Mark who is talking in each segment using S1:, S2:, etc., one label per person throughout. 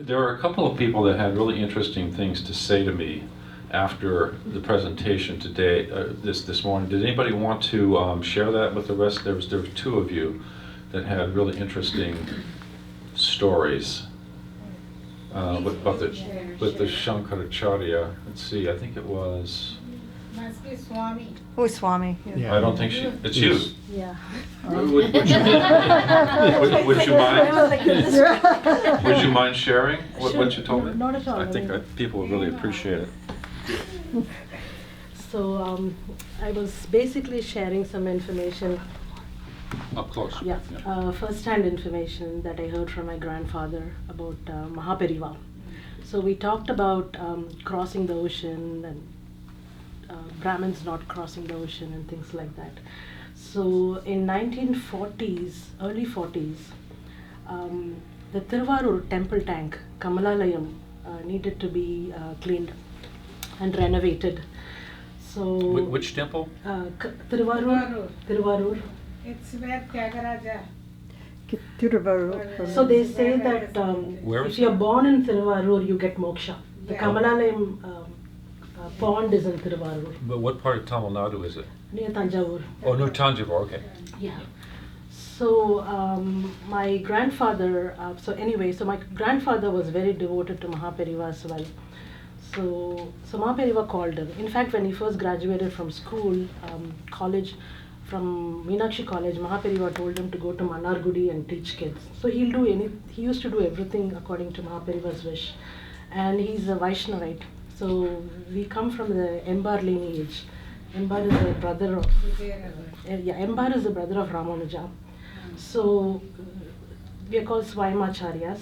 S1: There are a couple of people that had really interesting things to say to me after the presentation today, this morning. Did anybody want to share that with the rest? There were two of you that had really interesting stories with the Shankaracharya. Let's see, I think it was.
S2: Must be Swami.
S3: Oh, Swami.
S1: Yeah. I don't think it's you.
S3: Yeah.
S1: Would you mind sharing what you told me?
S3: Not at all.
S1: I think people would really appreciate it.
S4: So I was basically sharing some information.
S1: Up close.
S4: Yeah, first-hand information that I heard from my grandfather about Mahapariva. So we talked about crossing the ocean and Brahmins not crossing the ocean and things like that. So in 1940s, early 40s, the Thiruvarur temple tank, Kamalalayam, needed to be cleaned and renovated. So
S1: which temple?
S4: Thiruvarur.
S2: It's where Tyagaraja.
S4: So they say that if you're born in Thiruvarur, you get moksha. The Kamalalayam pond is in Thiruvarur.
S1: But what part of Tamil Nadu is it?
S4: Near Tanjavur.
S1: Oh, near Tanjavur, okay.
S4: Yeah. So my grandfather, so my grandfather was very devoted to Mahapariva as well. So Mahapariva called him. In fact, when he first graduated from school, college, from Meenakshi College, Mahapariva told him to go to Manargudi and teach kids. So he used to do everythh according to Mahapariva's wish. And he's a Vaishnavite. So we come from the Embar lineage. Embar is a brother of Embar is the brother of Ramanuja. So we are called Swayamacharyas.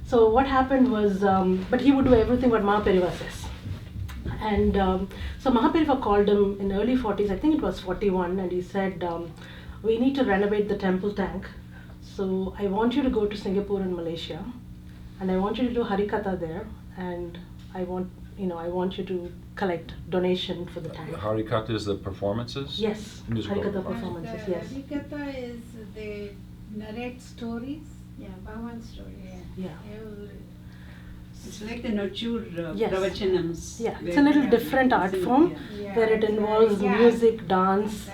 S4: So what happened was, but he would do everything what Mahapariva says. And so Mahapariva called him in early 40s, I think it was 41, and he said, we need to renovate the temple tank. So I want you to go to Singapore and Malaysia, and I want you to do Harikatha there, and I want you to collect donation for the tank.
S1: Harikatha is the performances?
S4: Yes, Harikatha performances, yes.
S2: Harikatha is they narrate stories.
S5: Yeah, Bhagavan story.
S4: Yeah.
S5: It's like the nurture
S4: Yes.
S5: pravachanams.
S4: Yeah, it's a little different art form where it involves music, dance,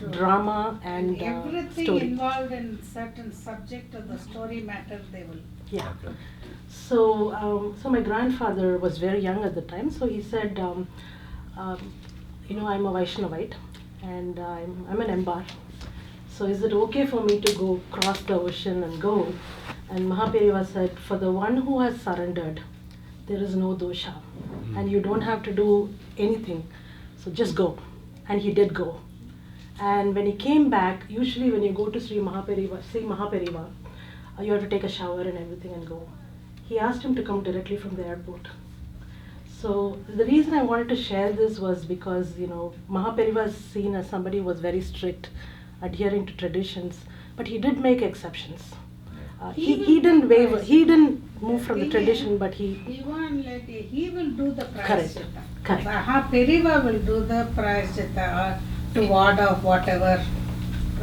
S4: drama, and
S2: everything
S4: story.
S2: involved in certain subject of the story matter they will.
S4: Yeah.
S1: Okay.
S4: So my grandfather was very young at the time, so he said, I'm a Vaishnavite and I'm an Embar. So is it okay for me to go cross the ocean and go? And Mahapariva said, for the one who has surrendered, there is no dosha. And you don't have to do anything. So just go. And he did go. And when he came back, usually when you go to see Mahapariva, you have to take a shower and everything and go. He asked him to come directly from the airport. So the reason I wanted to share this was because, Mahapariva is seen as somebody who was very strict, adhering to traditions, but he did make exceptions. He didn't waver, he didn't move from the tradition, but
S2: he will do the prayaschitta.
S4: Correct.
S2: Mahapariva will do the prayaschitta to ward off whatever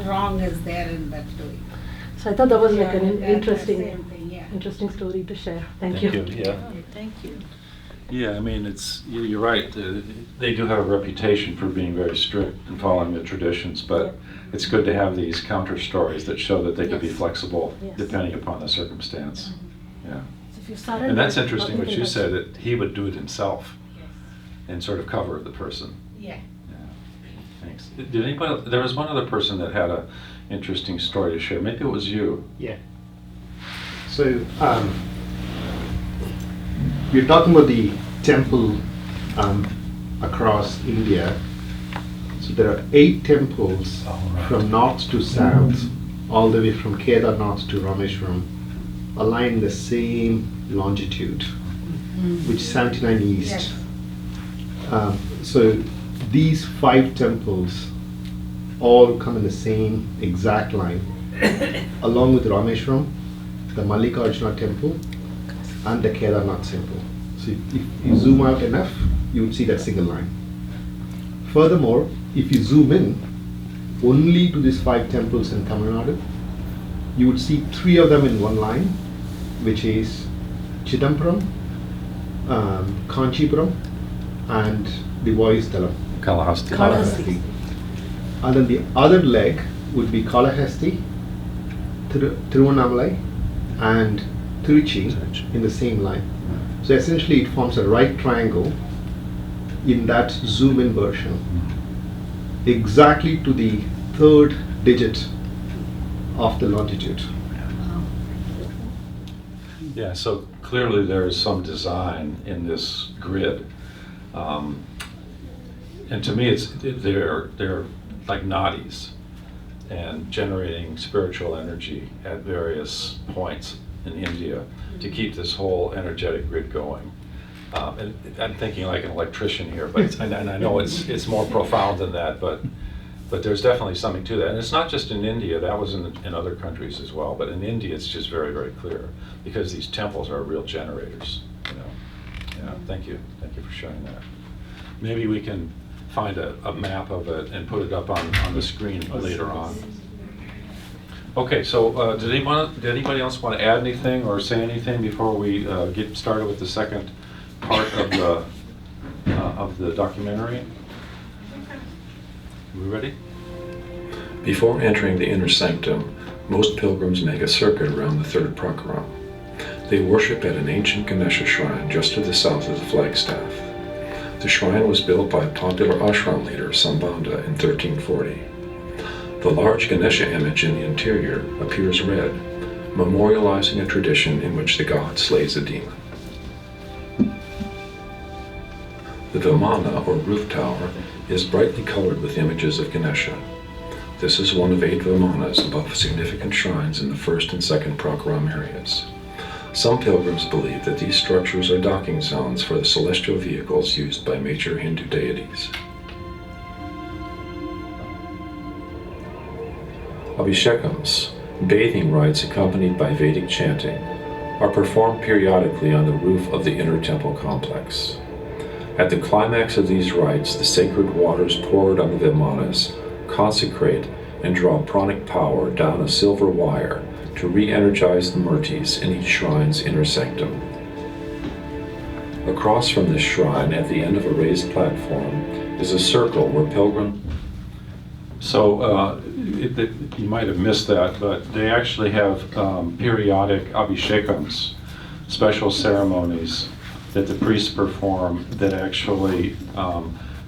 S2: wrong is there in that doing.
S4: So I thought that was like an
S2: interesting
S4: interesting story to share. Thank you.
S1: Yeah.
S5: Thank you.
S1: Yeah, I mean, you're right. They do have a reputation for being very strict and following the traditions, but it's good to have these counter stories that show that they could be flexible depending upon the circumstance. Yeah.
S4: So if you surrender,
S1: And that's interesting what
S4: nothing
S1: you
S4: can
S1: said, that he would do it himself and sort of cover the person.
S2: Yeah.
S1: Thanks. Did anybody? There was one other person that had a interesting story to share. Maybe it was you.
S6: Yeah. So we're talking about the temple across India. So there are 8 temples from north to south, all the way from Kedarnath to Rameshwaram, aligned the same longitude, which is 79 east.
S2: Yes.
S6: So these 5 temples all come in the same exact line, along with Rameshwaram, the Mallikarjuna temple, and the Kedarnath temple. So if you zoom out enough, you would see that single line. Furthermore, if you zoom in only to these 5 temples in Tamil Nadu, you would see 3 of them in one line, which is Chidambaram, Kanchipuram, and the voice Thalam.
S1: Kalahasti.
S4: Kalahasti.
S6: And then the other leg would be Kalahasti, Tiruvannamalai, and Tiruchi in the same line. So essentially it forms a right triangle in that zoom in version, exactly to the third digit of the longitude.
S1: Yeah, so clearly there is some design in this grid. And to me, they're like nadis and generating spiritual energy at various points in India to keep this whole energetic grid going. And I'm thinking like an electrician here, but and I know it's more profound than that, but there's definitely something to that. And it's not just in India, that was in other countries as well, but in India it's just very, very clear because these temples are real generators, you know. Yeah, thank you for sharing that. Maybe we can find a map of it and put it up on the screen later on. Okay, so did anybody else want to add anything or say anything before we get started with the second part of the documentary? Are we ready? Before entering the inner sanctum, most pilgrims make a circuit around the third prakaram. They worship at an ancient Ganesha shrine just to the south of the flagstaff. The shrine was built by a popular ashram leader, Sambandha, in 1340. The large Ganesha image in the interior appears red, memorializing a tradition in which the god slays a demon. The Vimana, or roof tower, is brightly colored with images of Ganesha. This is one of 8 Vimanas above significant shrines in the first and second prakaram areas. Some pilgrims believe that these structures are docking zones for the celestial vehicles used by major Hindu deities. Abhishekams, bathing rites accompanied by Vedic chanting, are performed periodically on the roof of the inner temple complex. At the climax of these rites, the sacred waters poured on the Vimanas consecrate and draw pranic power down a silver wire to re-energize the murtis in each shrine's inner sanctum. Across from this shrine, at the end of a raised platform, is a circle where pilgrims... So, you might have missed that, but they actually have periodic abhishekams, special ceremonies that the priests perform that actually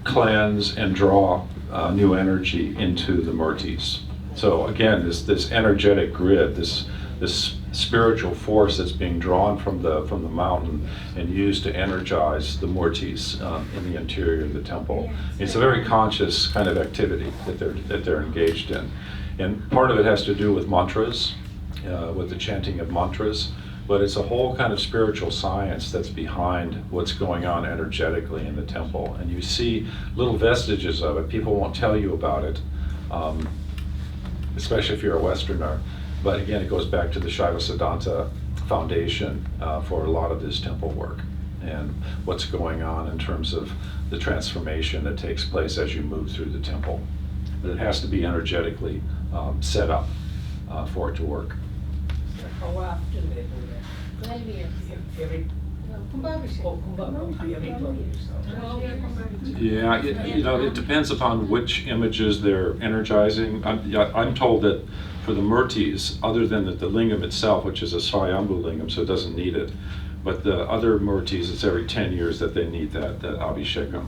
S1: cleanse and draw new energy into the murtis. So again, this energetic grid, this spiritual force that's being drawn from the mountain and used to energize the murtis in the interior of the temple. It's a very conscious kind of activity that they're engaged in, and part of it has to do with mantras, with the chanting of mantras. But it's a whole kind of spiritual science that's behind what's going on energetically in the temple. And you see little vestiges of it. People won't tell you about it, especially if you're a Westerner. But again, it goes back to the Shiva Siddhanta foundation for a lot of this temple work and what's going on in terms of the transformation that takes place as you move through the temple. But it has to be energetically set up for it to work.
S3: How often they do that?
S2: 12 years.
S3: Every
S1: Yeah, it depends upon which images they're energizing. I'm told that for the murtis, other than the lingam itself, which is a Swayambhu lingam, so it doesn't need it, but the other murtis, it's every 10 years that they need that abhishekam.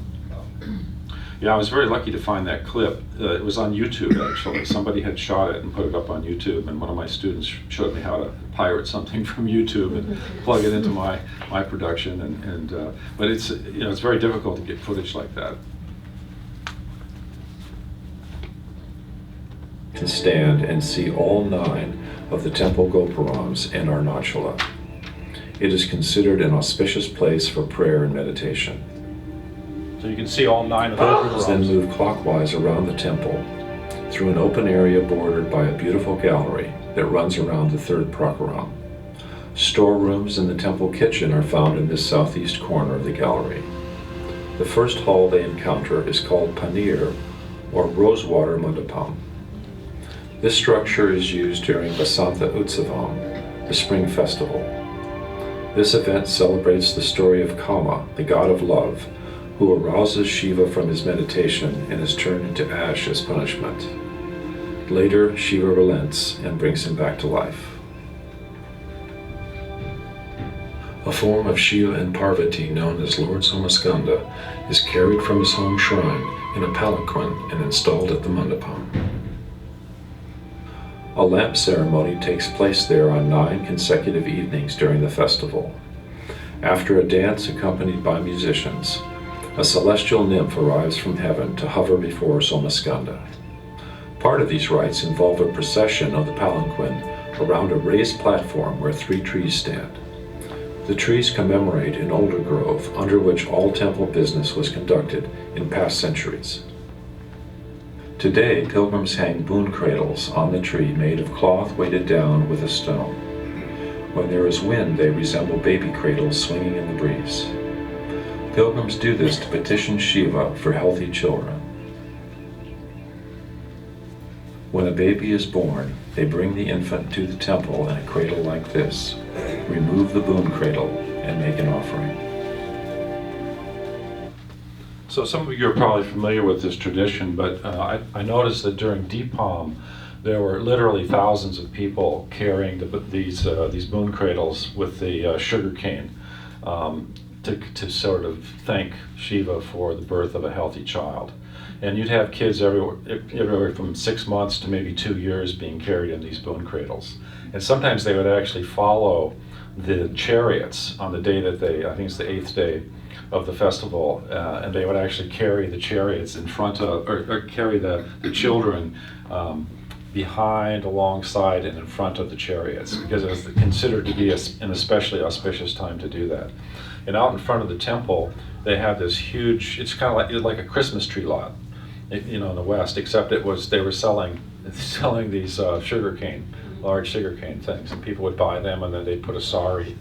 S1: Yeah, I was very lucky to find that clip. It was on YouTube, actually. Somebody had shot it and put it up on YouTube, and one of my students showed me how to pirate something from YouTube and plug it into my production. But it's it's very difficult to get footage like that. To stand and see all 9 of the temple gopurams and Arunachala. It is considered an auspicious place for prayer and meditation. So you can see all 9 of those. Then move clockwise around the temple through an open area bordered by a beautiful gallery that runs around the third prakaram. Storerooms in the temple kitchen are found in this southeast corner of the gallery. The first hall they encounter is called Paneer, or Rosewater Mandapam. This structure is used during Vasanta Utsavam, the spring festival. This event celebrates the story of Kama, the god of love, who arouses Shiva from his meditation and is turned into ash as punishment. Later, Shiva relents and brings him back to life. A form of Shiva and Parvati known as Lord Somaskanda is carried from his home shrine in a palanquin and installed at the Mundapam. A lamp ceremony takes place there on 9 consecutive evenings during the festival. After a dance accompanied by musicians, a celestial nymph arrives from heaven to hover before Somaskanda. Part of these rites involve a procession of the palanquin around a raised platform where 3 trees stand. The trees commemorate an older grove under which all temple business was conducted in past centuries. Today, pilgrims hang boon cradles on the tree made of cloth weighted down with a stone. When there is wind, they resemble baby cradles swinging in the breeze. Pilgrims do this to petition Shiva for healthy children. When a baby is born, they bring the infant to the temple in a cradle like this, remove the boon cradle, and make an offering. So some of you are probably familiar with this tradition, but I noticed that during Deepam, there were literally thousands of people carrying these boon cradles with the sugar cane to sort of thank Shiva for the birth of a healthy child. And you'd have kids everywhere from 6 months to maybe 2 years being carried in these boon cradles. And sometimes they would actually follow the chariots on the day that I think it's the 8th day of the festival, and they would actually carry the chariots in front of, or carry the children behind, alongside, and in front of the chariots, because it was considered to be an especially auspicious time to do that. And out in front of the temple, they had this huge, it's kind of like a Christmas tree lot, in the West, except they were selling these large sugarcane things, and people would buy them, and then they'd put a sari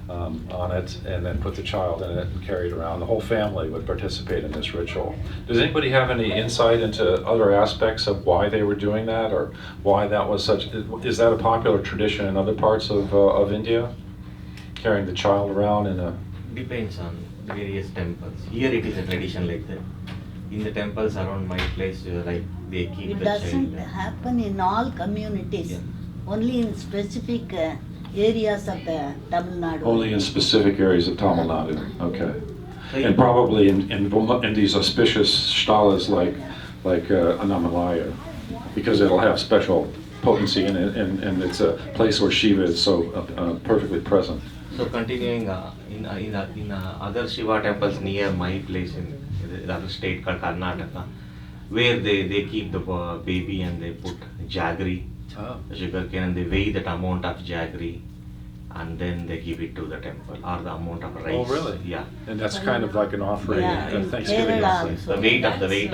S1: on it, and then put the child in it and carry it around. The whole family would participate in this ritual. Does anybody have any insight into other aspects of why they were doing that, or why that was is that a popular tradition in other parts of India? Carrying the child around in a...
S7: Depends on the various temples. Here it is a tradition like that. In the temples around my place, like they keep
S8: It
S7: the
S8: doesn't
S7: child.
S8: happen in all communities,
S7: Yeah.
S8: only in specific areas of the Tamil Nadu.
S1: Only in specific areas of Tamil Nadu, okay.
S7: So
S1: And probably in these auspicious shtalas like Annamalaiyar, because it'll have special potency and it's a place where Shiva is so perfectly present.
S7: So continuing in other Shiva temples near my place in the other state called Karnataka, where they keep the baby and they put jaggery, sugar cane, and they weigh that amount of jaggery, and then they give it to the temple, or the amount of rice.
S1: Oh, really?
S7: Yeah.
S1: And that's kind of like an offering,
S8: Yeah,
S1: a
S8: in
S1: Thanksgiving
S8: Kerala
S1: offering.
S8: also.
S7: The weight of the baby.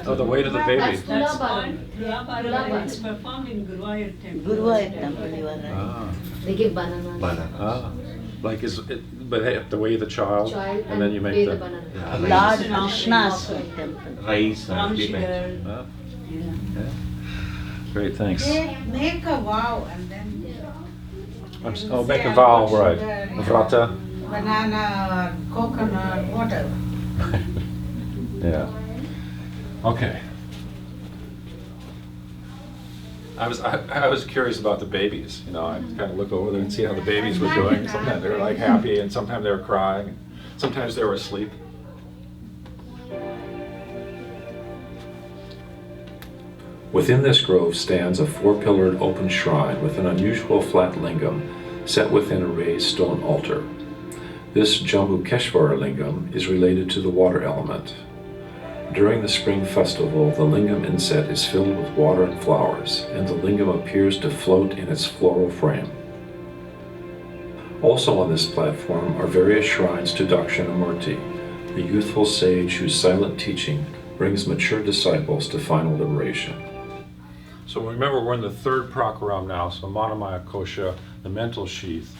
S1: Oh, the weight of the baby.
S3: That's called Mundapam. It's performed in Guruvayur temple.
S8: Guruvayur temple, you are right.
S1: Ah,
S9: They give bananas.
S7: Banana.
S1: like but they have to weigh the child, and then you make
S9: pay
S1: the...
S9: the banana.
S7: Yeah,
S8: Lord
S7: rice,
S8: Krishna's temple.
S7: rice
S3: Brown
S7: and depends.
S3: sugar.
S1: Ah,
S8: Yeah.
S1: yeah. Great, thanks.
S2: They make a vow and then
S1: Make a vow, right. Vrata.
S2: banana or coconut, whatever.
S1: Yeah. Okay. I was curious about the babies. I'd kind of look over there and see how the babies were doing. Sometimes they were like happy, and sometimes they were crying. Sometimes they were asleep. Within this grove stands a 4-pillared open shrine with an unusual flat lingam set within a raised stone altar. This Jambukeshwarar Lingam is related to the water element. During the spring festival, the lingam inset is filled with water and flowers, and the lingam appears to float in its floral frame. Also on this platform are various shrines to Dakshinamurti, the youthful sage whose silent teaching brings mature disciples to final liberation. So remember, we're in the 3rd prakaram now, so Manamaya Kosha, the mental sheath.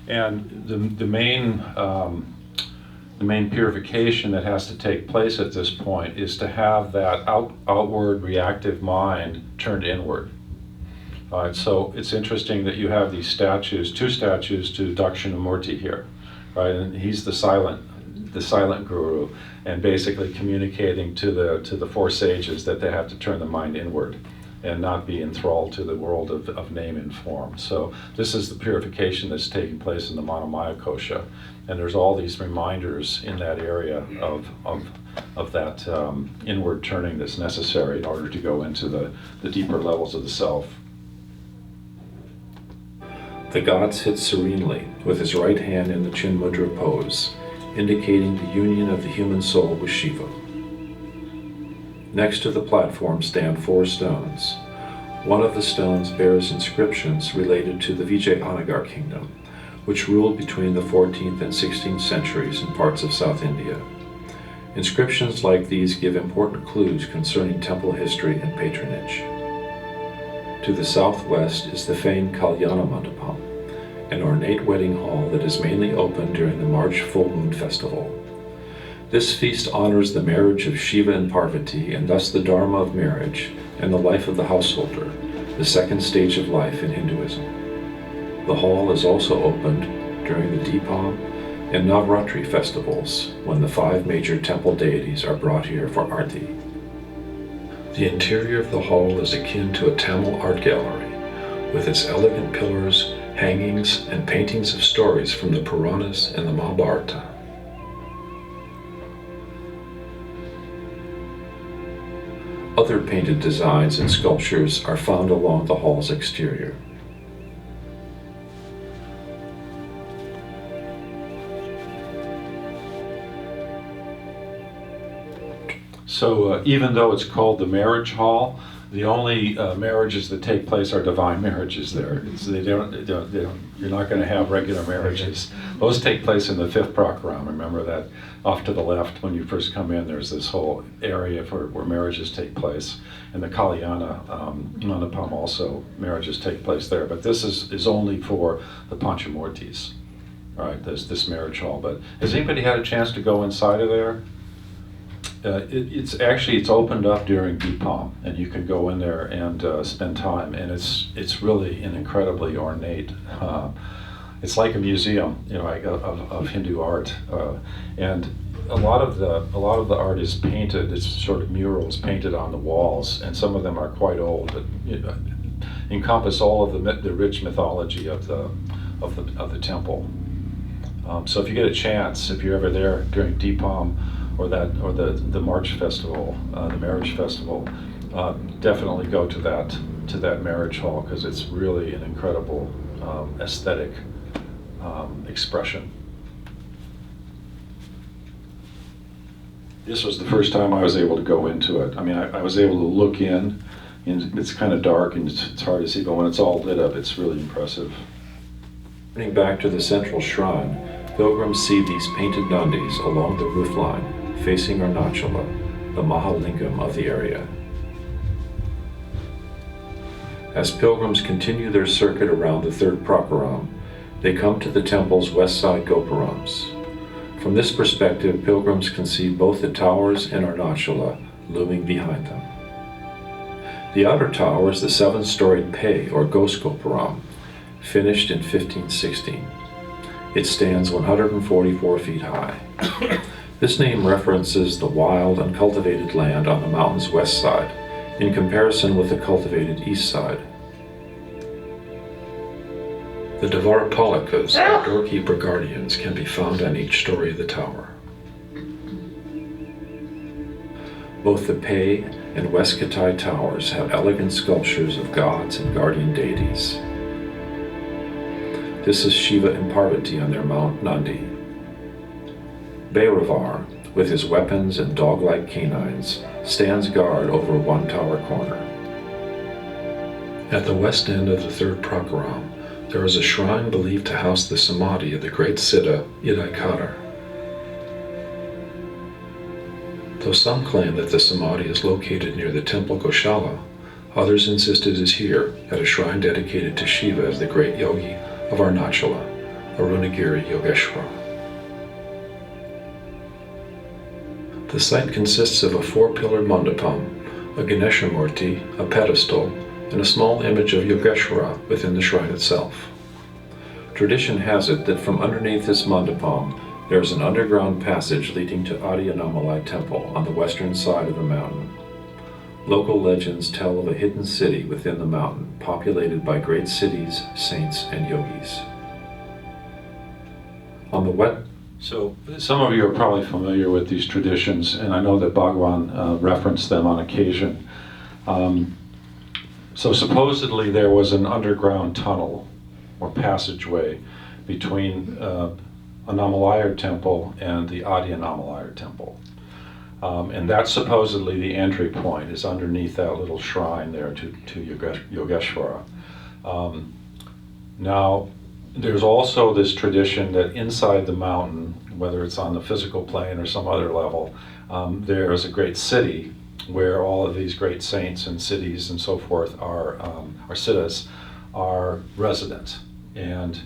S1: And the main purification that has to take place at this point is to have that outward reactive mind turned inward. All right, so it's interesting that you have these statues, two statues to Dakshinamurti here, right? And he's the silent guru, and basically communicating to the four sages that they have to turn the mind inward and not be enthralled to the world of name and form. So this is the purification that's taking place in the Manomaya Kosha, and there's all these reminders in that area of that inward turning that's necessary in order to go into the deeper levels of the self. The god sits serenely with his right hand in the Chin Mudra pose, indicating the union of the human soul with Shiva. Next to the platform stand 4 stones. One of the stones bears inscriptions related to the Vijayanagar kingdom, which ruled between the 14th and 16th centuries in parts of South India. Inscriptions like these give important clues concerning temple history and patronage. To the southwest is the famed Kalyana Mandapam, an ornate wedding hall that is mainly open during the March full moon festival. This feast honors the marriage of Shiva and Parvati, and thus the dharma of marriage and the life of the householder, the second stage of life in Hinduism. The hall is also opened during the Deepam and Navratri festivals, when the 5 major temple deities are brought here for Arti. The interior of the hall is akin to a Tamil art gallery, with its elegant pillars, hangings, and paintings of stories from the Puranas and the Mahabharata. Other painted designs and sculptures are found along the hall's exterior. So even though it's called the marriage hall, the only marriages that take place are divine marriages there. You're not going to have regular marriages. Those take place in the 5th Prakaram. Remember that off to the left when you first come in, there's this whole area where marriages take place. And the Kalyana Mandapam also, marriages take place there. But this is only for the Panchamurtis, right? This marriage hall. But has anybody had a chance to go inside of there? It's opened up during Deepam, and you can go in there and spend time, and it's really an incredibly ornate. It's like a museum, of Hindu art, and a lot of the art is painted. It's sort of murals painted on the walls, and some of them are quite old, but encompass all of the rich mythology of the temple. So if you get a chance, if you're ever there during Deepam, or the March festival, the marriage festival, definitely go to that marriage hall, because it's really an incredible aesthetic expression. This was the first time I was able to go into it. I mean, I was able to look in, and it's kind of dark and it's hard to see, but when it's all lit up, it's really impressive. Turning back to the central shrine, pilgrims see these painted Nandis along the roof line, facing Arunachala, the Mahalingam of the area. As pilgrims continue their circuit around the 3rd Prakaram, they come to the temple's west side Gopurams. From this perspective, pilgrims can see both the towers and Arunachala looming behind them. The outer tower is the 7-storied Pei, or Ghost Gopuram, finished in 1516. It stands 144 feet high. This name references the wild, uncultivated land on the mountain's west side, in comparison with the cultivated east side. The Dvarapalikas, or doorkeeper guardians, can be found on each story of the tower. Both the Pei and West Katai towers have elegant sculptures of gods and guardian deities. This is Shiva and Parvati on their Mount Nandi. Bhairavar, with his weapons and dog-like canines, stands guard over one tower corner. At the west end of the 3rd Prakaram, there is a shrine believed to house the samadhi of the great Siddha Adhikara. Though some claim that the samadhi is located near the temple Goshala, others insist it is here, at a shrine dedicated to Shiva as the great yogi of Arunachala, Arunagiri Yogeshwara. The site consists of a 4-pillared mandapam, a Ganesha Murti, a pedestal, and a small image of Yogeshwara within the shrine itself. Tradition has it that from underneath this Mandapam, there is an underground passage leading to Annamalaiyar temple on the western side of the mountain. Local legends tell of a hidden city within the mountain, populated by great cities, saints, and yogis. So some of you are probably familiar with these traditions, and I know that Bhagwan referenced them on occasion. So supposedly there was an underground tunnel or passageway between Annamalaiyar temple and the Annamalaiyar temple. And that's supposedly the entry point, is underneath that little shrine there to Yogeshwara. Now, there's also this tradition that inside the mountain, whether it's on the physical plane or some other level, there is a great city where all of these great saints and cities and so forth are siddhas are resident. And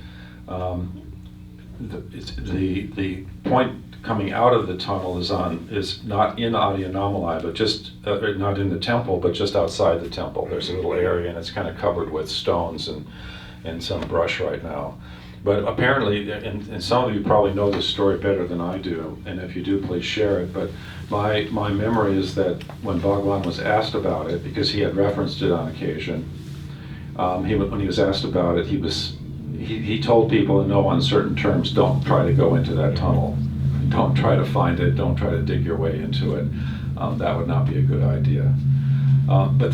S1: the point coming out of the tunnel is not in Annamalaiyar, but just not in the temple, but just outside the temple. There's a little area, and it's kind of covered with stones and some brush right now. But apparently, and some of you probably know this story better than I do, and if you do, please share it. But my memory is that when Bhagwan was asked about it, because he had referenced it on occasion, when he was asked about it, he told people in no uncertain terms, don't try to go into that tunnel. Don't try to find it. Don't try to dig your way into it. That would not be a good idea. But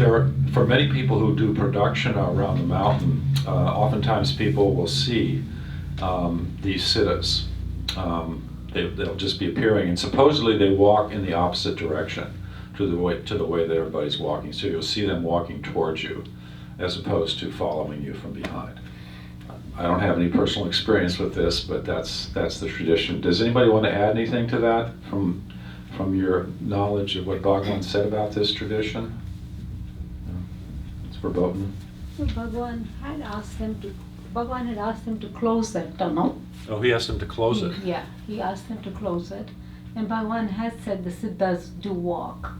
S1: for many people who do production around the mountain, oftentimes people will see these siddhas. They'll just be appearing, and supposedly they walk in the opposite direction to the way that everybody's walking. So you'll see them walking towards you, as opposed to following you from behind. I don't have any personal experience with this, but that's the tradition. Does anybody want to add anything to that from your knowledge of what Bhagwan said about this tradition? It's verboten.
S3: So Bhagwan had asked them to close that tunnel.
S1: Oh, he asked them to close it.
S3: Yeah, he asked them to close it. And Bhagwan has said the siddhas do walk.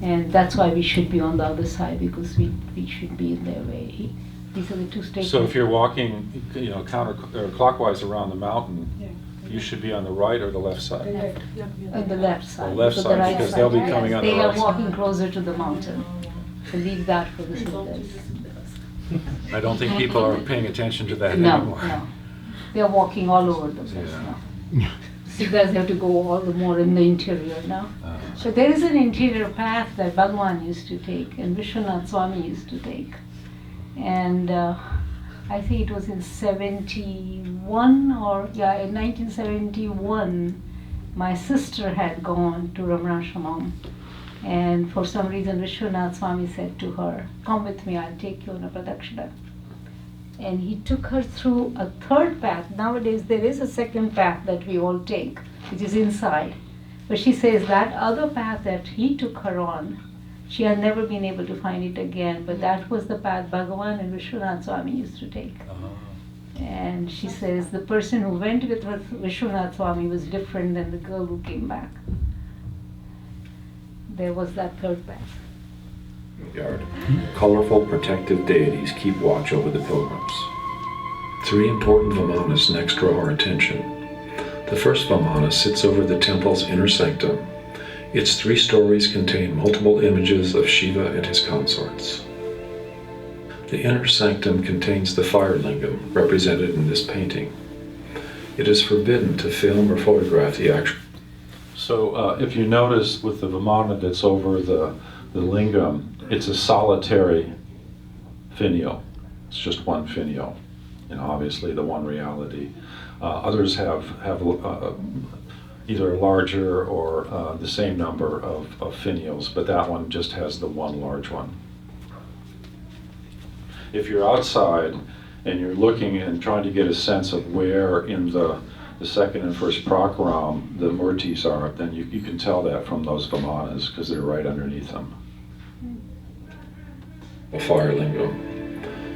S3: And that's why we should be on the other side, because we should be in their way. These are the two statements.
S1: So if you're walking, clockwise around the mountain, you should be on the right or the left side?
S3: On the left side.
S1: The left
S3: So
S1: side,
S3: right
S1: because
S3: side,
S1: they'll be
S3: yes.
S1: coming on the
S3: They
S1: right
S3: are
S1: side.
S3: walking closer to the mountain. So leave that for the siddhas.
S1: I don't think people are paying attention to that
S3: No,
S1: anymore.
S3: no. They are walking all over the place
S1: Yeah.
S3: now. Siddhas have to go all the more in the interior now. So there is an interior path that Bhagwan used to take and Vishwanath Swami used to take. And I think it was in 1971, my sister had gone to Ramana, and for some reason Vishwanath Swami said to her, "Come with me, I'll take you on a pradakshina." And he took her through a third path. Nowadays there is a second path that we all take, which is inside. But she says that other path that he took her on, she had never been able to find it again, but that was the path Bhagavan and Vishwanath Swami used to take. And she says the person who went with Vishwanath Swami was different than the girl who came back. There was that third path.
S1: Yard. Colorful protective deities keep watch over the pilgrims. Three important vimanas next draw our attention. The first vimana sits over the temple's inner sanctum. Its 3 stories contain multiple images of Shiva and his consorts. The inner sanctum contains the fire lingam represented in this painting. It is forbidden to film or photograph the actual. So if you notice with the vimana that's over the lingam, it's a solitary finial. It's just one finial, and obviously the one reality. Others have either a larger or the same number of finials, but that one just has the one large one. If you're outside and you're looking and trying to get a sense of where in the second and first prakaram the murtis are, then you can tell that from those vimanas because they're right underneath them. A fire lingam.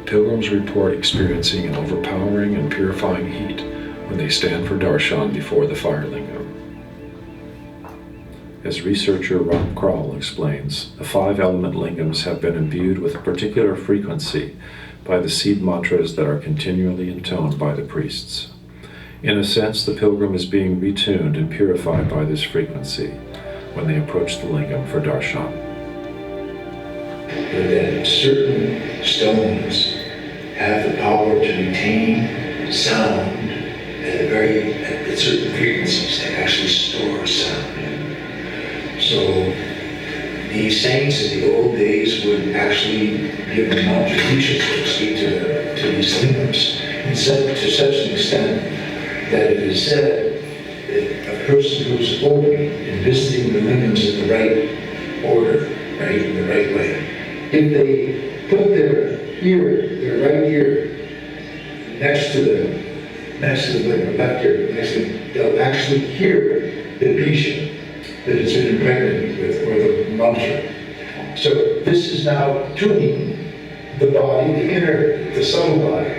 S1: Pilgrims report experiencing an overpowering and purifying heat when they stand for darshan before the fire lingam. As researcher Ram Kral explains, the 5-element lingams have been imbued with a particular frequency by the seed mantras that are continually intoned by the priests. In a sense, the pilgrim is being retuned and purified by this frequency when they approach the lingam for darshan.
S9: But that certain stones have the power to retain sound at certain frequencies that actually store sound. So the saints in the old days would actually give a mantra teaching, so to speak, to these lingams, to such an extent that it is said that a person who's open and visiting the lingams in the right order, right, in the right way, if they put their right ear next to the lingam, left ear next to them, they'll actually hear the bisha that it's been impregnated with, or the mantra. So this is now tuning the body, the subtle body,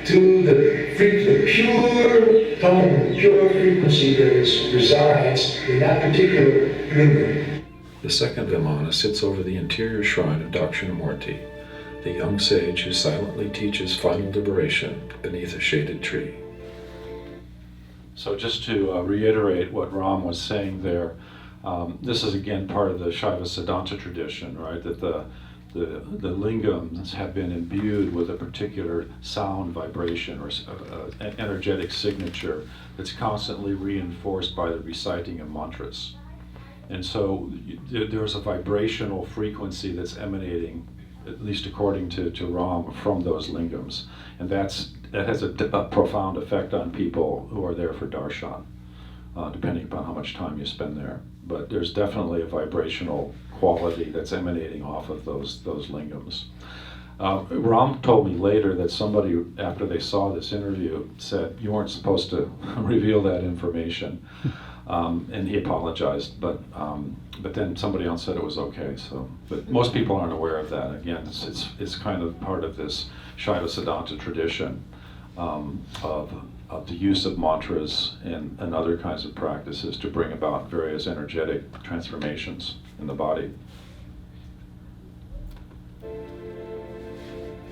S9: to the pure tone, the pure frequency that resides in that particular lingam.
S1: The second Vimana sits over the interior shrine of Dakshinamurti, the young sage who silently teaches final liberation beneath a shaded tree. So just to reiterate what Ram was saying there, this is again part of the Shaiva Siddhanta tradition, right? That the lingams have been imbued with a particular sound vibration or an energetic signature that's constantly reinforced by the reciting of mantras. And so there's a vibrational frequency that's emanating, at least according to Ram, from those lingams. And that has a profound effect on people who are there for darshan, depending upon how much time you spend there. But there's definitely a vibrational quality that's emanating off of those lingams. Ram told me later that somebody, after they saw this interview, said, "You weren't supposed to reveal that information." And he apologized, but then somebody else said it was okay. So, but most people aren't aware of that. Again, it's kind of part of this Shaiva Siddhanta tradition of the use of mantras and other kinds of practices to bring about various energetic transformations in the body.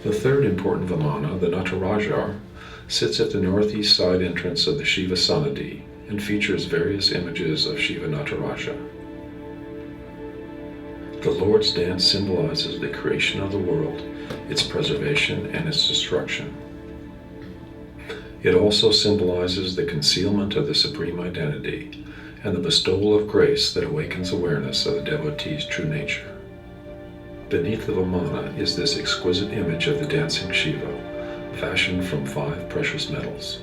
S1: The third important Vimana, the Nataraja, sits at the northeast side entrance of the Shiva Sannidhi and features various images of Shiva Nataraja. The Lord's dance symbolizes the creation of the world, its preservation, and its destruction. It also symbolizes the concealment of the Supreme Identity and the bestowal of grace that awakens awareness of the devotee's true nature. Beneath the Vimana is this exquisite image of the dancing Shiva, fashioned from 5 precious metals.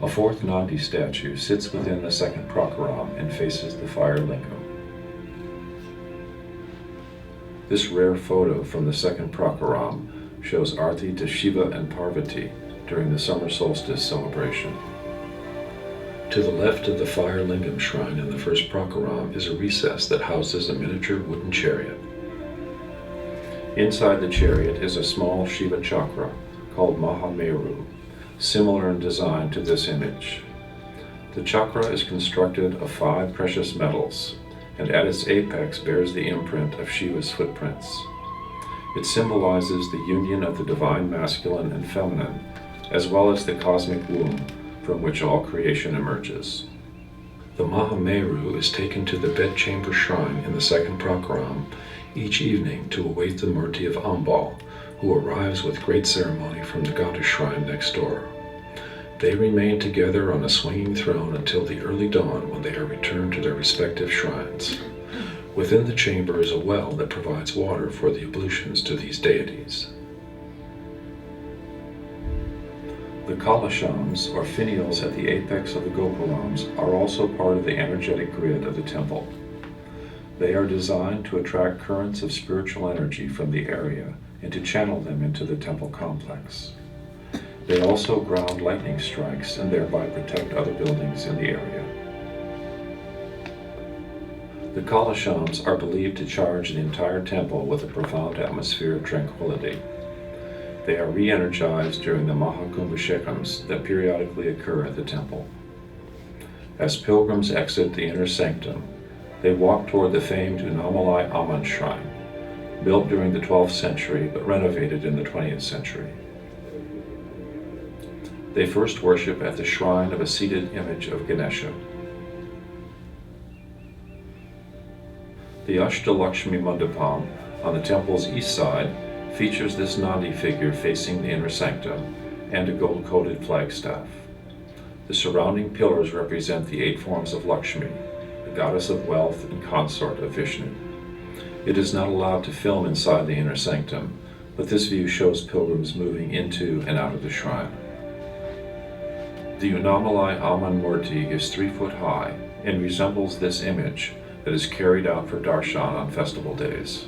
S1: A fourth Nandi statue sits within the second prakaram and faces the fire lingam. This rare photo from the second prakaram shows Arti to Shiva and Parvati during the summer solstice celebration. To the left of the fire lingam shrine in the first prakaram is a recess that houses a miniature wooden chariot. Inside the chariot is a small Shiva chakra called Mahameru, similar in design to this image. The chakra is constructed of 5 precious metals, and at its apex bears the imprint of Shiva's footprints. It symbolizes the union of the divine masculine and feminine, as well as the cosmic womb from which all creation emerges. The Mahameru is taken to the bedchamber shrine in the second prakaram each evening to await the Murti of Ambal, who arrives with great ceremony from the goddess shrine next door. They remain together on a swinging throne until the early dawn, when they are returned to their respective shrines. Within the chamber is a well that provides water for the ablutions to these deities. The kalashams, or finials at the apex of the gopurams, are also part of the energetic grid of the temple. They are designed to attract currents of spiritual energy from the area and to channel them into the temple complex. They also ground lightning strikes and thereby protect other buildings in the area. The kalashams are believed to charge the entire temple with a profound atmosphere of tranquility. They are re-energized during the Mahakumbhashekams that periodically occur at the temple. As pilgrims exit the inner sanctum, they walk toward the famed Annamalaiyar shrine, built during the 12th century but renovated in the 20th century. They first worship at the shrine of a seated image of Ganesha. The Ashta Lakshmi Mundapam on the temple's east side features this Nandi figure facing the inner sanctum and a gold-coated flagstaff. The surrounding pillars represent the 8 forms of Lakshmi, the goddess of wealth and consort of Vishnu. It is not allowed to film inside the inner sanctum, but this view shows pilgrims moving into and out of the shrine. The Annamalaiyar Murti is 3 foot high and resembles this image that is carried out for darshan on festival days.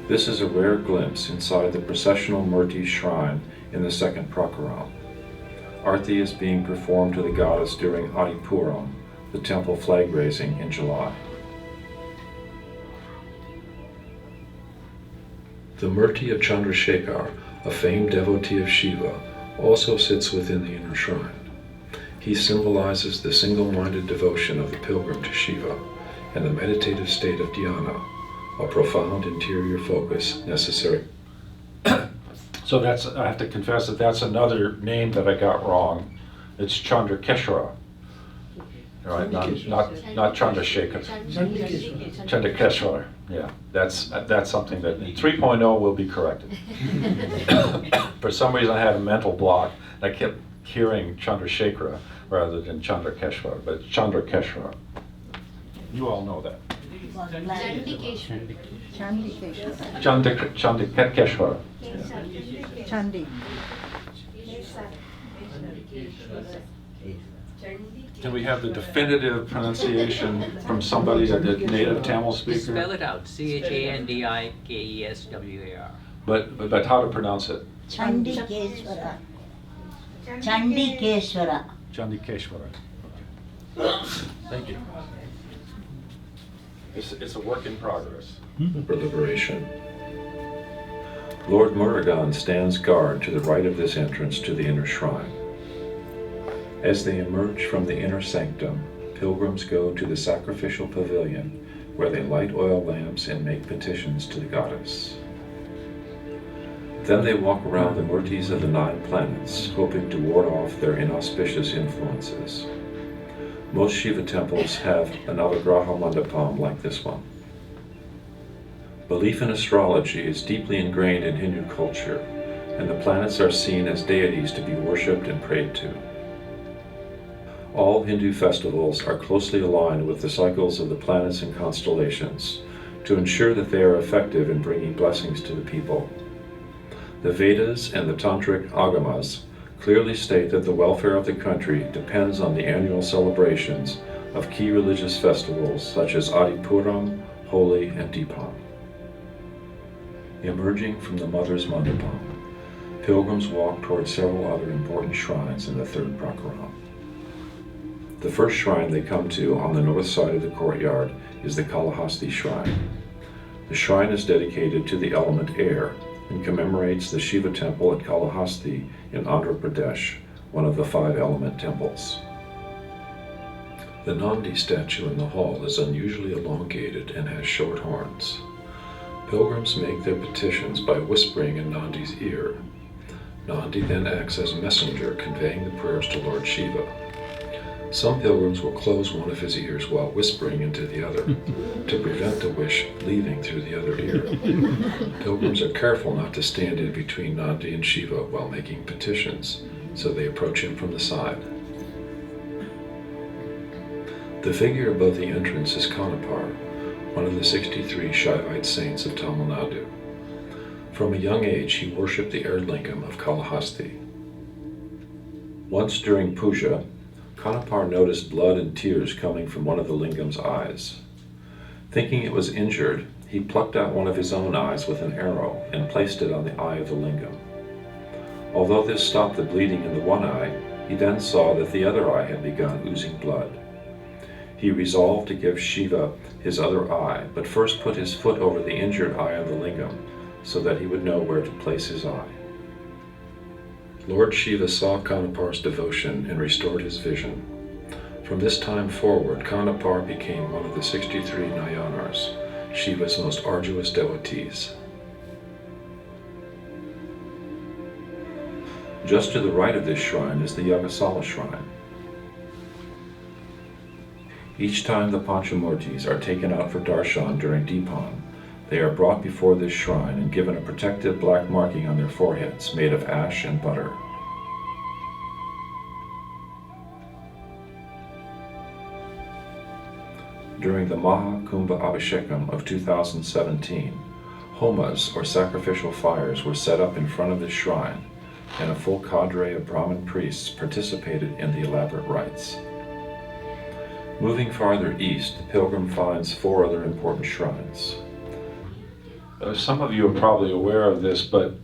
S1: This is a rare glimpse inside the processional Murti shrine in the second prakaram. Arti is being performed to the goddess during Adipuram, the temple flag raising in July. The Murti of Chandrashekar, a famed devotee of Shiva, also sits within the inner shrine. He symbolizes the single-minded devotion of the pilgrim to Shiva and the meditative state of dhyana, a profound interior focus necessary. So I have to confess that's another name that I got wrong. It's Chandrashekar. Right, not Chandrashekar. Chandrashekar. Yeah, that's something that 3.0 will be corrected. For some reason I had a mental block. I kept hearing Chandrashekar rather than Chandrashekar, but it's Chandrashekar. You all know that. Chandikeshwar.
S8: Chandi.
S1: Can we have the definitive pronunciation from somebody, a native Tamil speaker?
S10: Spell it out, Chandikeswar.
S1: But how to pronounce it?
S8: Chandikeshwara. Chandikeshwara.
S1: Jambukeshwarar. Thank you. It's a work in progress. For liberation. Lord Murugan stands guard to the right of this entrance to the inner shrine. As they emerge from the inner sanctum, pilgrims go to the sacrificial pavilion where they light oil lamps and make petitions to the goddess. Then they walk around the murtis of the 9 planets, hoping to ward off their inauspicious influences. Most Shiva temples have a Navagraha Mandapam like this one. Belief in astrology is deeply ingrained in Hindu culture, and the planets are seen as deities to be worshipped and prayed to. All Hindu festivals are closely aligned with the cycles of the planets and constellations to ensure that they are effective in bringing blessings to the people. The Vedas and the Tantric Agamas clearly state that the welfare of the country depends on the annual celebrations of key religious festivals such as Adipuram, Holi, and Deepam. Emerging from the Mother's Mandapam, pilgrims walk toward several other important shrines in the 3rd prakaram. The first shrine they come to on the north side of the courtyard is the Kalahasti Shrine. The shrine is dedicated to the element air and commemorates the Shiva temple at Kalahasti in Andhra Pradesh, one of the 5 element temples. The Nandi statue in the hall is unusually elongated and has short horns. Pilgrims make their petitions by whispering in Nandi's ear. Nandi then acts as a messenger, conveying the prayers to Lord Shiva. Some pilgrims will close one of his ears while whispering into the other, to prevent the wish leaving through the other ear. Pilgrims are careful not to stand in between Nandi and Shiva while making petitions, so they approach him from the side. The figure above the entrance is Kanapar, one of the 63 Shaivite saints of Tamil Nadu. From a young age, he worshipped the air lingam of Kalahasti. Once during puja, Kanapar noticed blood and tears coming from one of the lingam's eyes. Thinking it was injured, he plucked out one of his own eyes with an arrow and placed it on the eye of the lingam. Although this stopped the bleeding in the one eye, he then saw that the other eye had begun oozing blood. He resolved to give Shiva his other eye, but first put his foot over the injured eye of the lingam so that he would know where to place his eye. Lord Shiva saw Kanapar's devotion and restored his vision. From this time forward, Kanapar became one of the 63 Nayanars, Shiva's most arduous devotees. Just to the right of this shrine is the Yagasala Shrine. Each time the Panchamurtis are taken out for darshan during Deepan, they are brought before this shrine and given a protective black marking on their foreheads made of ash and butter. During the Maha Kumbha Abhishekam of 2017, homas or sacrificial fires were set up in front of this shrine, and a full cadre of Brahmin priests participated in the elaborate rites. Moving farther east, the pilgrim finds 4 other important shrines. Some of you are probably aware of this, but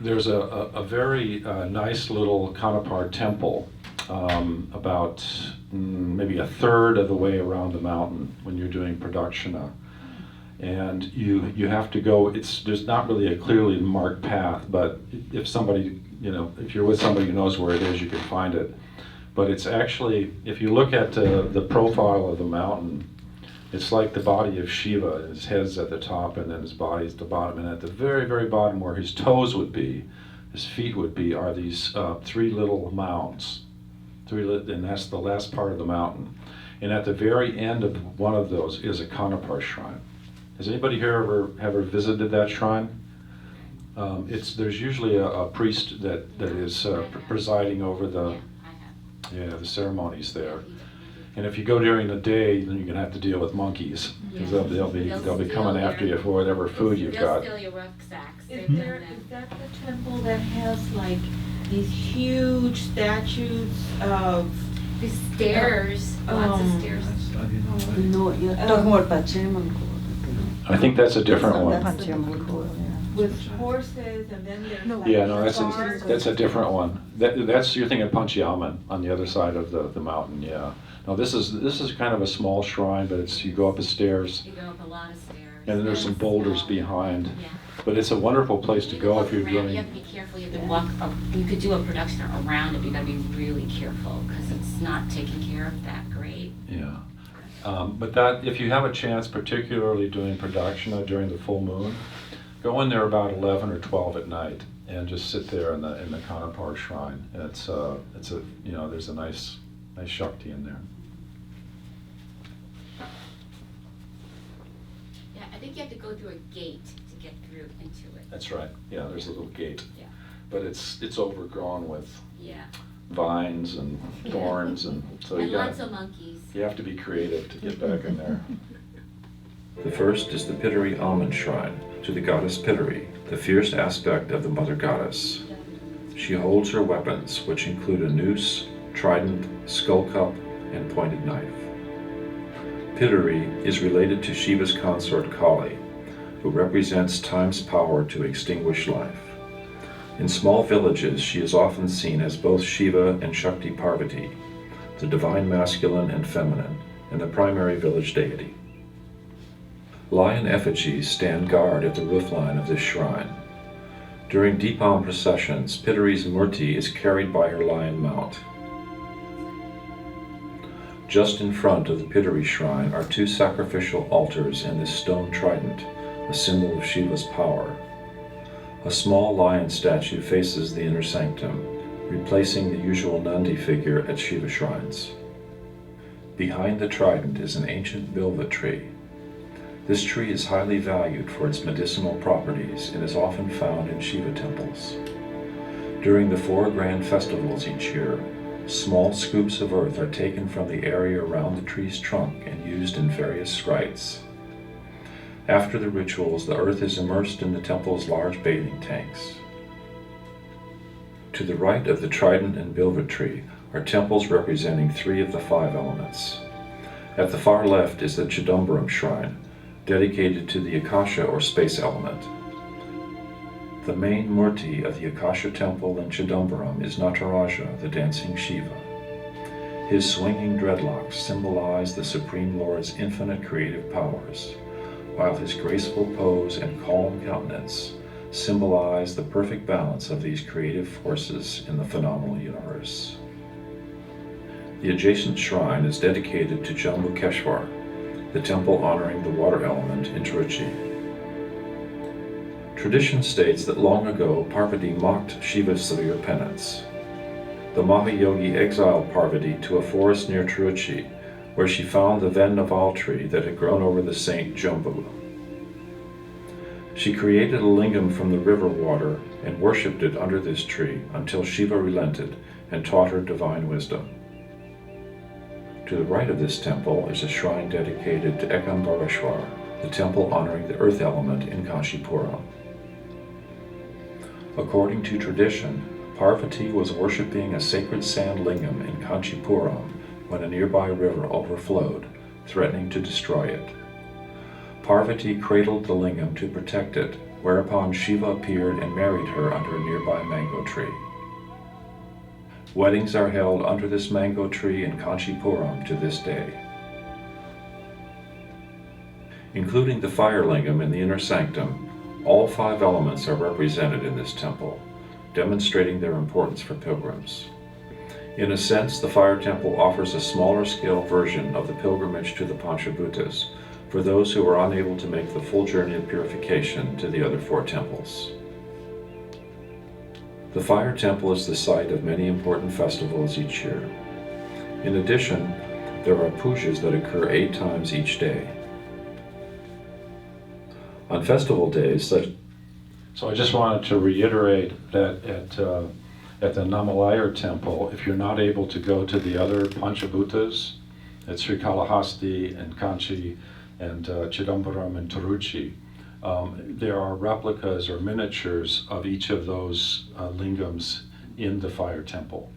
S1: there's a very nice little Kanapar temple about maybe a third of the way around the mountain when you're doing pradakshina. And you have to go, there's not really a clearly marked path, but if somebody, if you're with somebody who knows where it is, you can find it. But it's actually, if you look at the profile of the mountain, it's like the body of Shiva. His head's at the top and then his body's at the bottom. And at the very, very bottom where his toes would be, his feet would be, are these 3 little mounds. And that's the last part of the mountain. And at the very end of one of those is a Kanapar shrine. Has anybody here ever visited that shrine? There's usually a priest that is presiding over the ceremonies there. And if you go during the day, then you're gonna have to deal with monkeys, because they'll be coming after you for whatever food you've got.
S10: They'll steal your rucksacks.
S5: Is that the temple that has like these huge statues of
S10: The stairs, lots of stairs.
S8: No, you're talking about Pachimankur.
S1: I think that's a different one.
S5: with horses and then there's like
S1: Yeah, no,
S5: cars?
S1: that's a different one. That's you're thinking Panchayaman on the other side of the mountain. Yeah. No, this is kind of a small shrine, but you go up the stairs,
S10: You go up a lot of stairs.
S1: and then there's some boulders behind.
S10: Yeah.
S1: But it's a wonderful place to go if you're
S10: You
S1: doing.
S10: have to be careful, you have to walk, you could do a production around it, but you gotta be really careful, because it's not taken care of that great.
S1: Yeah. But that, if you have a chance, particularly doing pradakshina during the full moon, go in there about 11 or 12 at night and just sit there in the Kanapar shrine. And it's a there's a nice Shakti in there.
S10: Yeah, I think you have to go through a gate to get through into it.
S1: That's right. Yeah, there's a little gate.
S10: Yeah.
S1: But it's overgrown with
S10: Yeah.
S1: vines and thorns, and so
S10: And lots of monkeys.
S1: you have to be creative to get back in there. The first is the Pitari Almond Shrine to the goddess Pitari, the fierce aspect of the mother goddess. She holds her weapons, which include a noose, trident, skull cup, and pointed knife. Pitari is related to Shiva's consort Kali, who represents time's power to extinguish life. In small villages, she is often seen as both Shiva and Shakti Parvati, the divine masculine and feminine, and the primary village deity. Lion effigies stand guard at the roofline of this shrine. During Deepam processions, Pitari's murti is carried by her lion mount. Just in front of the Pitari shrine are 2 sacrificial altars and this stone trident, a symbol of Shiva's power. A small lion statue faces the inner sanctum, replacing the usual Nandi figure at Shiva shrines. Behind the trident is an ancient bilva tree. This tree is highly valued for its medicinal properties and is often found in Shiva temples. During the 4 grand festivals each year, small scoops of earth are taken from the area around the tree's trunk and used in various rites. After the rituals, the earth is immersed in the temple's large bathing tanks. To the right of the trident and bilva tree are temples representing 3 of the 5 elements. At the far left is the Chidambaram shrine, dedicated to the Akasha or space element. The main murti of the Akasha temple in Chidambaram is Nataraja, the dancing Shiva. His swinging dreadlocks symbolize the Supreme Lord's infinite creative powers, while his graceful pose and calm countenance symbolize the perfect balance of these creative forces in the phenomenal universe. The adjacent shrine is dedicated to Jambukeshwarar, the temple honoring the water element in Tiruchi. Tradition states that long ago Parvati mocked Shiva's severe penance. The Mahayogi exiled Parvati to a forest near Tiruchi, where she found the Vennaval tree that had grown over the saint Jambu. She created a lingam from the river water and worshipped it under this tree until Shiva relented and taught her divine wisdom. To the right of this temple is a shrine dedicated to Ekambareshwar, the temple honoring the earth element in Kanchipuram. According to tradition, Parvati was worshipping a sacred sand lingam in Kanchipuram when a nearby river overflowed, threatening to destroy it. Parvati cradled the lingam to protect it, whereupon Shiva appeared and married her under a nearby mango tree. Weddings are held under this mango tree in Kanchipuram to this day. Including the fire lingam in the inner sanctum, all 5 elements are represented in this temple, demonstrating their importance for pilgrims. In a sense, the fire temple offers a smaller scale version of the pilgrimage to the Panchabhutas for those who are unable to make the full journey of purification to the other 4 temples. The fire temple is the site of many important festivals each year. In addition, there are pujas that occur 8 times each day. On festival days, so I just wanted to reiterate that at the Annamalaiyar temple, if you're not able to go to the other Panchabhutas, at Srikalahasti and Kanchi and Chidambaram and Tiruchi, there are replicas or miniatures of each of those lingams in the fire temple.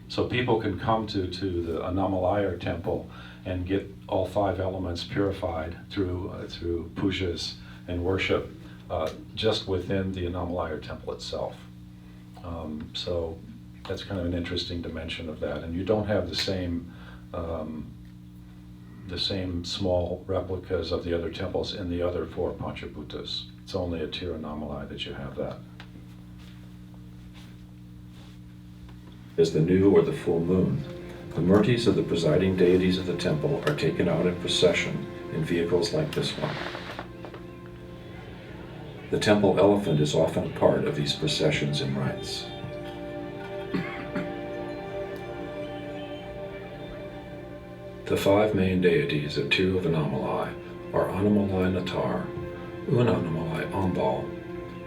S1: So people can come to the Annamalaiyar temple and get all 5 elements purified through pujas and worship just within the Annamalaiyar temple itself. So that's kind of an interesting dimension of that. And you don't have the same small replicas of the other temples in the other 4 Panchabhutas. It's only at Tiruvannamalai that you have that. As the new or the full moon, the murtis of the presiding deities of the temple are taken out in procession in vehicles like this one. The temple elephant is often a part of these processions and rites. The 5 main deities of Tiruvannamalai are Annamalai Natar, Annamalaiyar Ambal,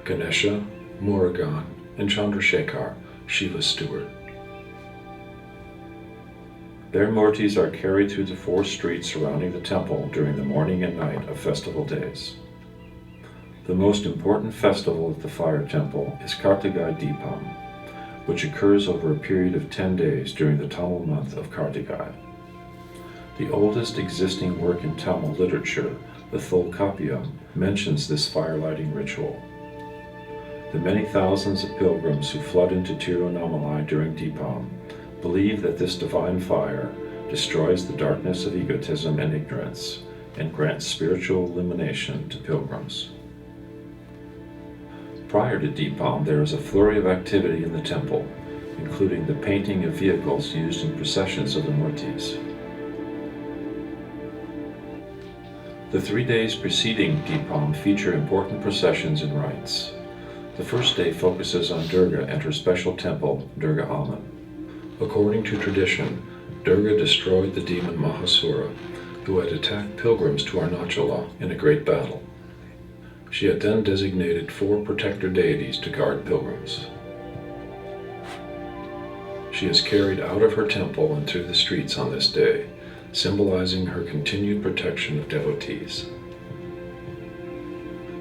S1: Ganesha, Murugan, and Chandrashekar, Shiva's steward. Their murtis are carried through the 4 streets surrounding the temple during the morning and night of festival days. The most important festival at the fire temple is Kartigai Deepam, which occurs over a period of 10 days during the Tamil month of Kartigai. The oldest existing work in Tamil literature, the Tholkappiyam, mentions this fire-lighting ritual. The many thousands of pilgrims who flood into Tiruvannamalai during Deepam believe that this divine fire destroys the darkness of egotism and ignorance and grants spiritual illumination to pilgrims. Prior to Deepam, there is a flurry of activity in the temple, including the painting of vehicles used in processions of the murtis. The 3 days preceding Deepam feature important processions and rites. The first day focuses on Durga and her special temple, Durga Aman. According to tradition, Durga destroyed the demon Mahasura, who had attacked pilgrims to Arunachala in a great battle. She had then designated 4 protector deities to guard pilgrims. She is carried out of her temple and through the streets on this day, symbolizing her continued protection of devotees.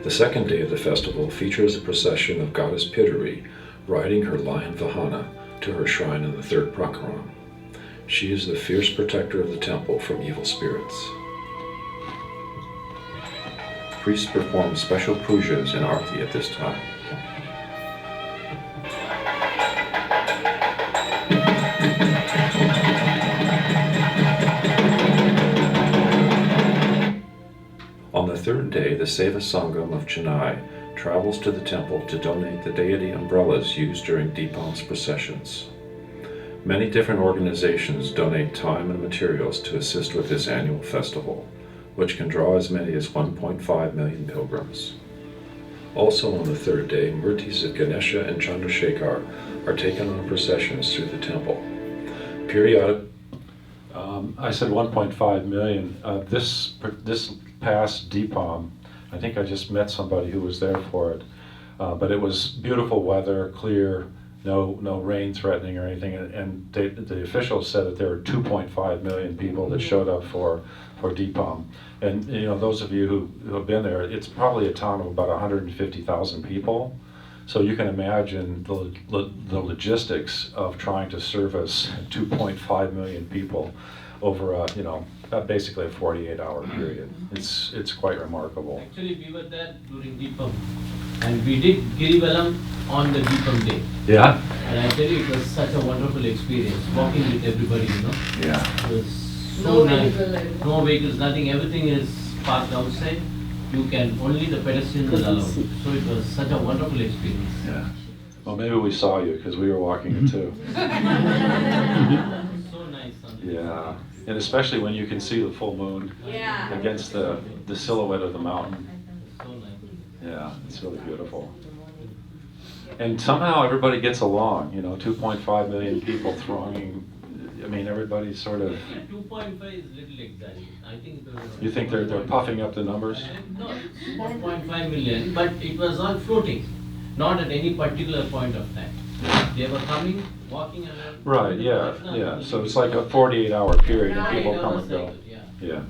S1: The second day of the festival features a procession of goddess Pituri riding her lion Vahana to her shrine in the 3rd Prakaram. She is the fierce protector of the temple from evil spirits. Priests perform special pujas and arti at this time. On the 3rd day, the Seva Sangam of Chennai travels to the temple to donate the deity umbrellas used during Deepam's processions. Many different organizations donate time and materials to assist with this annual festival, which can draw as many as 1.5 million pilgrims. Also on the third day, murtis of Ganesha and Chandrashekar are taken on processions through the temple. Periodic. I said 1.5 million. This past Deepam, I think I just met somebody who was there for it, but it was beautiful weather, clear, no rain threatening or anything, and the officials said that there were 2.5 million people that showed up for Deepam. And you know, those of you who have been there, it's probably a town of about 150,000 people. So you can imagine the logistics of trying to service 2.5 million people over basically a 48-hour period. It's quite remarkable.
S11: Actually, we were there during Deepam, and we did Girivalam on the Deepam day.
S1: Yeah.
S11: And I tell you, it was such a wonderful experience, walking with everybody,
S1: Yeah.
S11: It was so nice. No vehicles, nothing, everything is parked outside. You can, only the pedestrians are allowed. So it was such a wonderful experience.
S1: Yeah. Well, maybe we saw you because we were walking it too.
S11: So nice.
S1: Yeah. And especially when you can see the full moon against the silhouette of the mountain.
S11: So nice.
S1: Yeah, it's really beautiful. And somehow everybody gets along, 2.5 million people thronging. I mean, everybody's sort of...
S11: 2.5 is little exaggerated. I think...
S1: You think they're puffing up the numbers?
S11: No, it's 1.5 million, but it was all floating, not at any particular point of time. They were coming, walking around.
S1: Right, yeah. So it's like a 48-hour period and people come and go. Yeah.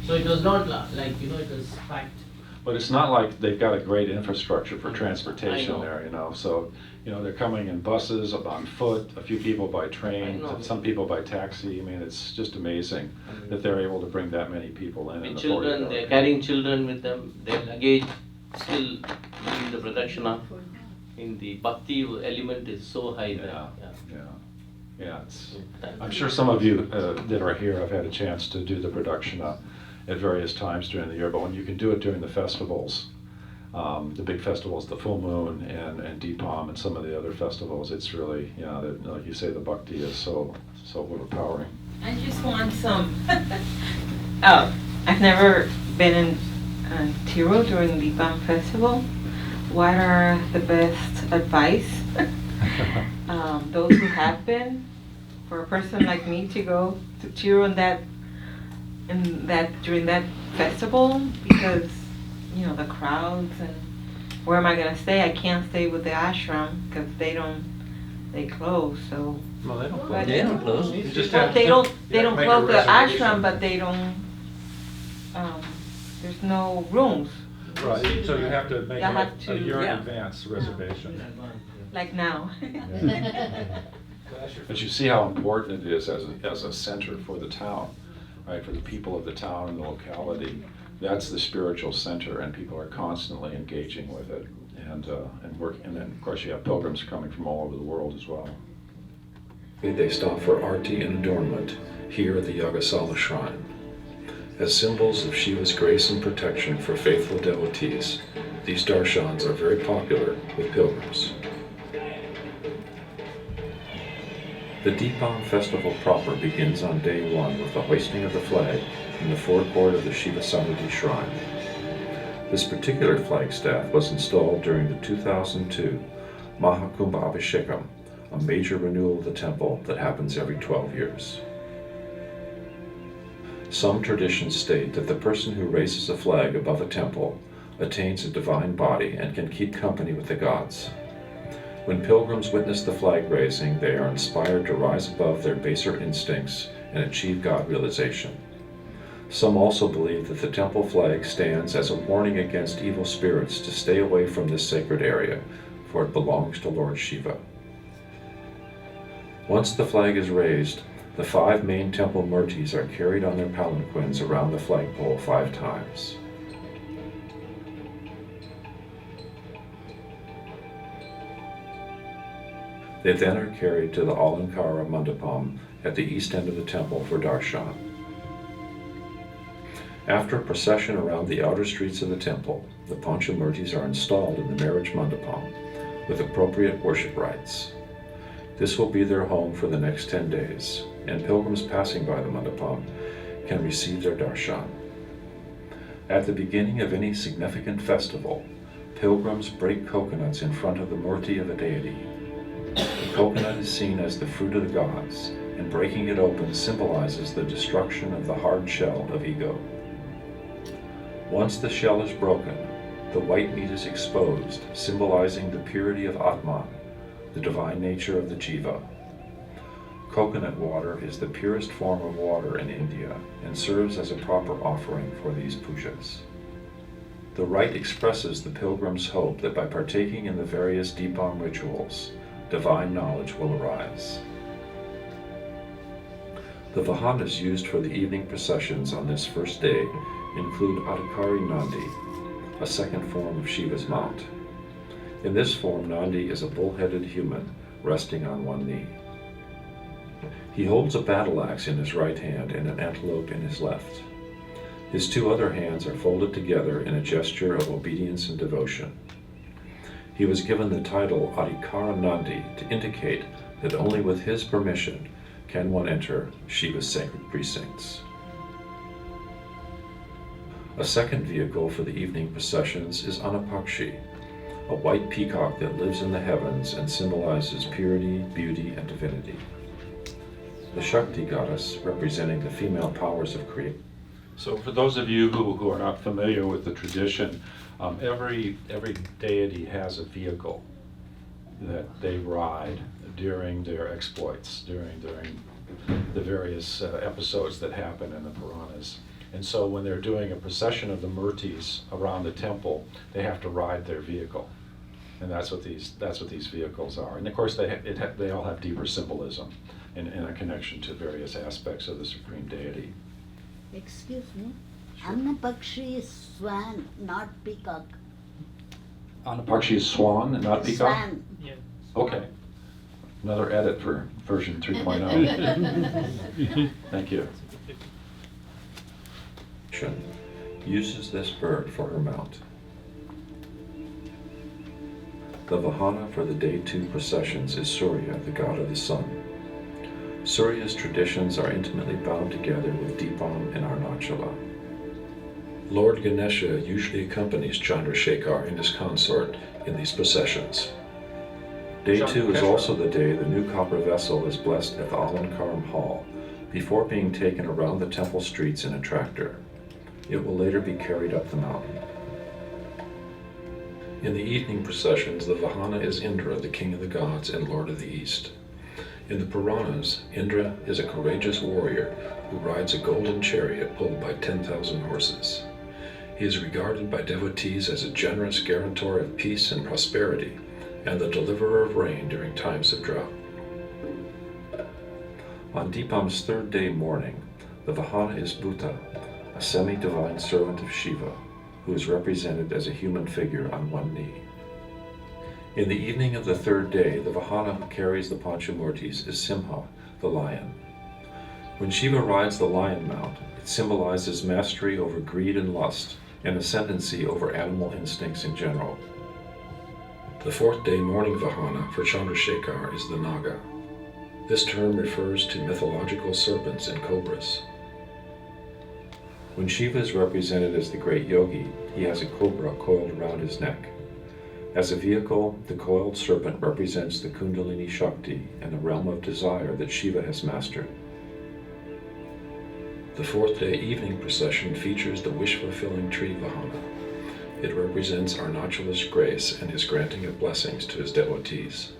S11: So it was not like, it was packed.
S1: But it's not like they've got a great infrastructure for transportation there, So, they're coming in buses, on foot, a few people by train, some people by taxi. I mean, it's just amazing that they're able to bring that many people in.
S11: With children, they're carrying children with them, their luggage, still doing the pradakshina. In the bhakti element is so high there.
S1: Yeah. I'm sure some of you that are here have had a chance to do the pradakshina at various times during the year, but when you can do it during the festivals, the big festivals, the full moon and Deepam and some of the other festivals, it's really, like you say, the bhakti is so overpowering.
S5: I just want some. I've never been in Tiro during the Deepam festival. What are the best advice those who have been for a person like me to go to Tiro during that festival, because the crowds, and where am I gonna stay? I can't stay with the ashram because they close. So
S1: no, they don't close.
S11: They don't close.
S1: You just
S5: well,
S1: have
S5: they
S1: to
S5: don't
S1: make a
S5: close the
S1: reservation.
S5: ashram, but they don't. There's no rooms.
S1: Right, so you have to make a year in
S5: Yeah.
S1: advance reservation.
S5: Like now.
S1: But you see how important it is as a center for the town, right? For the people of the town and the locality. That's the spiritual center, and people are constantly engaging with it and working. And then, of course, you have pilgrims coming from all over the world as well. They stop for arti and adornment here at the Yagasala Shrine. As symbols of Shiva's grace and protection for faithful devotees, these darshans are very popular with pilgrims. The Deepam festival proper begins on day one with the hoisting of the flag in the forecourt of the Shiva Samadhi Shrine. This particular flagstaff was installed during the 2002 Mahakumbha Abhishekam, a major renewal of the temple that happens every 12 years. Some traditions state that the person who raises a flag above a temple attains a divine body and can keep company with the gods. When pilgrims witness the flag raising, they are inspired to rise above their baser instincts and achieve God realization. Some also believe that the temple flag stands as a warning against evil spirits to stay away from this sacred area, for it belongs to Lord Shiva. Once the flag is raised, the 5 main temple murtis are carried on their palanquins around the flagpole 5 times. They then are carried to the Adhikara Mandapam at the east end of the temple for darshan. After a procession around the outer streets of the temple, the Panchamurtis are installed in the marriage Mandapam with appropriate worship rites. This will be their home for the next 10 days, and pilgrims passing by the Mundapam can receive their darshan. At the beginning of any significant festival, pilgrims break coconuts in front of the murti of a deity. The coconut is seen as the fruit of the gods, and breaking it open symbolizes the destruction of the hard shell of ego. Once the shell is broken, the white meat is exposed, symbolizing the purity of Atman, the divine nature of the Jiva. Coconut water is the purest form of water in India and serves as a proper offering for these pujas. The rite expresses the pilgrim's hope that by partaking in the various Deepam rituals, divine knowledge will arise. The vahanas used for the evening processions on this first day include Adhikara Nandi, a second form of Shiva's mount. In this form, Nandi is a bull-headed human resting on one knee. He holds a battle axe in his right hand and an antelope in his left. His two other hands are folded together in a gesture of obedience and devotion. He was given the title Adhikara Nandi to indicate that only with his permission can one enter Shiva's sacred precincts. A second vehicle for the evening processions is Anapakshi, a white peacock that lives in the heavens and symbolizes purity, beauty, and divinity. The Shakti goddess, representing the female powers of creation. So for those of you who are not familiar with the tradition, every deity has a vehicle that they ride during their exploits, during the various episodes that happen in the Puranas. And so when they're doing a procession of the murtis around the temple, they have to ride their vehicle. And that's what these vehicles are. And of course they all have deeper symbolism in a connection to various aspects of the supreme deity.
S8: Excuse me. Annapakshi is swan, not peacock.
S1: Annapakshi is swan, not peacock?
S8: Swan.
S11: Yeah.
S1: Okay. Another edit for version 3.0. Thank you. Uses this bird for her mount. The vahana for the day 2 processions is Surya, the god of the sun. Surya's traditions are intimately bound together with Deepam and Arunachala. Lord Ganesha usually accompanies Chandrashekar and his consort in these processions. Day 2 is also the day the new copper vessel is blessed at the Alankaram Hall, before being taken around the temple streets in a tractor. It will later be carried up the mountain. In the evening processions, the vahana is Indra, the king of the gods and lord of the east. In the Puranas, Indra is a courageous warrior who rides a golden chariot pulled by 10,000 horses. He is regarded by devotees as a generous guarantor of peace and prosperity, and the deliverer of rain during times of drought. On Deepam's 3rd day morning, the vahana is Bhuta, a semi-divine servant of Shiva, who is represented as a human figure on one knee. In the evening of the 3rd day, the vahana who carries the Panchamurtis is Simha, the lion. When Shiva rides the lion mount, it symbolizes mastery over greed and lust, and ascendancy over animal instincts in general. The 4th day morning vahana for Chandrashekar is the Naga. This term refers to mythological serpents and cobras. When Shiva is represented as the great yogi, he has a cobra coiled around his neck. As a vehicle, the coiled serpent represents the Kundalini Shakti and the realm of desire that Shiva has mastered. The 4th day evening procession features the wish-fulfilling tree vahana. It represents Arunachala's grace and his granting of blessings to his devotees.